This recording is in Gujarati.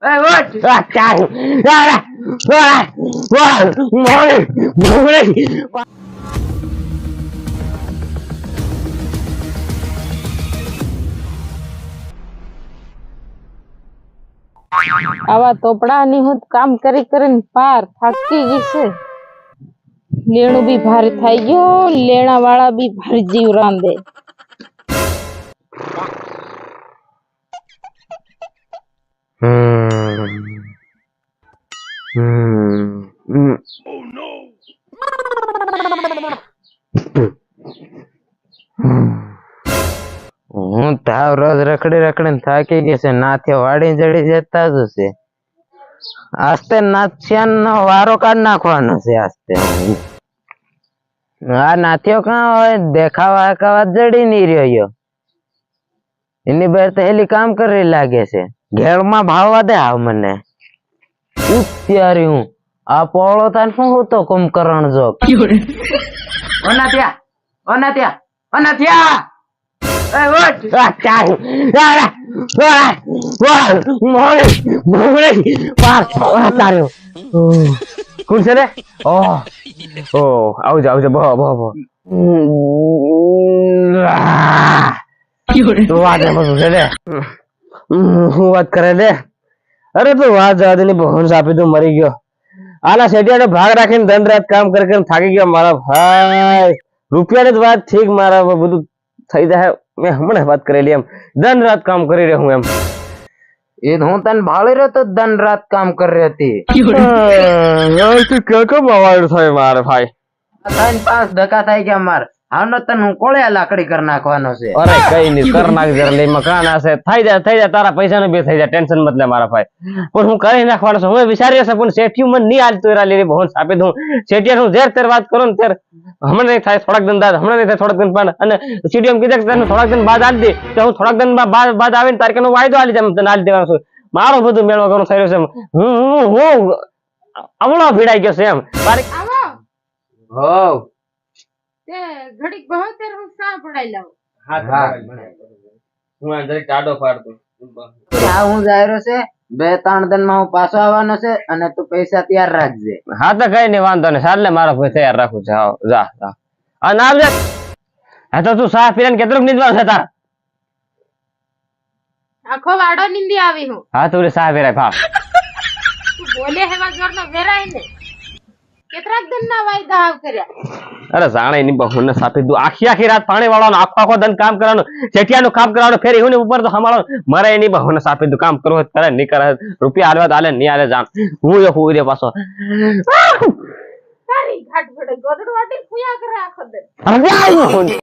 Ê, ơi, trời, આવા તોપડાની હું કામ કરી કરીને પાર થાકી ગઈ છે. લેણું બી ભારે થઈ ગયો, લેણા વાળા બી ભારે જીવ રાંધે. હું તાવ રોજ રખડી રખડીને થાકી ગઈ છે. નાથે વાડી જડી જતા જ છે. આસ્તે નાથિયાનો વારો કાઢ નાખવાનો છે. આસ્તે આ નાથિયો કાં હોય દેખાવા હકાવા જડી નહીં રહ્યો. એની બેર તો હેલી કામ કરી લાગે છે. ઘેરમાં ભાવવા દે આવ મને ત્યારે હું આ પોળો તાન શું હતો કુંભકરણ જો અનાથિયા અનાથિયા અનાથિયા કોણ છે રે? આવજો આવજો બહો બહો બહો હું વાત કરે લે. અરે તું વાત જવા દે ની બહુ સાપી તું મરી ગયો. આના શેઠિયાને ભાગ રાખીને ધન રાત કામ કરી થાકી ગયો મારા ભાઈ. રૂપિયાની વાત ઠીક મારા બધું થઈ જાય. મેં હમણાં વાત કરેલી એમ ધન રાત કામ કરી રહ્યો હું એમ. એ હું તને ભાળી રહ્યો તો ધન રાત કામ કરી હતી. કેમ અવાજ થાય મારે ભાઈ? 3-5 ધક્કા થઈ ગયા મારે. હાલો તને હું કોળે લાકડી કરી નાખવાનો છે. અરે કઈ નહીં કર નાખ જરા લે મકાન હશે થઈ જાય તારા પૈસા નું બે થઈ જાય ટેન્શન મત લે મારા ભાઈ. પણ હું કરી નાખવાનો છું. હું વિચારી હશે પણ શેઠિયું મને નહીં હાલતું એરા લેરી બહુ આપી દઉં. શેઠિયા હું જેર તેર વાત કરું ને તેર હમણાં નહીં થાય થોડાક દિન બાદ હમણાં નહીં થાય થોડાક દિન બાદ. અને સીડીએમ કીધા કે તને થોડાક દિન બાદ આલી દે તો હું થોડાક દિન બાદ આવીને તારીખનો વાયદો આલી જાય તને આલી દેવાનો છું. મારો બધું મેળવા કરવાનું થઈ રહ્યું છે. હું હમણાં ભીડાઈ ગયો છે એમ તારીખ હો તે ઘડીક બહુ તેર હું સા પડાઈ લાવ. હા હું આ જરીક ટાડો પાડતો. હું જાયરો છે 2-3 દિનમાં હું પાછો આવવાનો છે અને તું પૈસા તૈયાર રાખજે. હા તો કઈ નહીં વાંધો નહીં સાલે મારો ભાઈ તૈયાર રાખું છે. જા જા અને આવજે. હા તો તું સાહ પીને કેટલું નીંદવાનું છે તાર? આખો વાડો નીંદી આવી હું. હા તું સાહ પીરાય ભાવ તું બોલે હેવા જોરનો વેરાય ને કેટલાક દિન ના વાયદા આવ કર્યા. અરે જાણે ની બહુને સાથે તું આખી રાત પાણી વાળવાનું આખો દન કામ કરવાનું ચેટિયાનું કામ કરવાનું ફેર એવું ઉપર તો હમાળો મારે એની બહુને સાથે તું કામ કરવું કરે નહીં કરે રૂપિયા આલવા આલે નહીં આલે જાણ હું રે પાછો તારી ઘાટ ભડે ગોદડ વાટી ફુયા કરે આખો દન.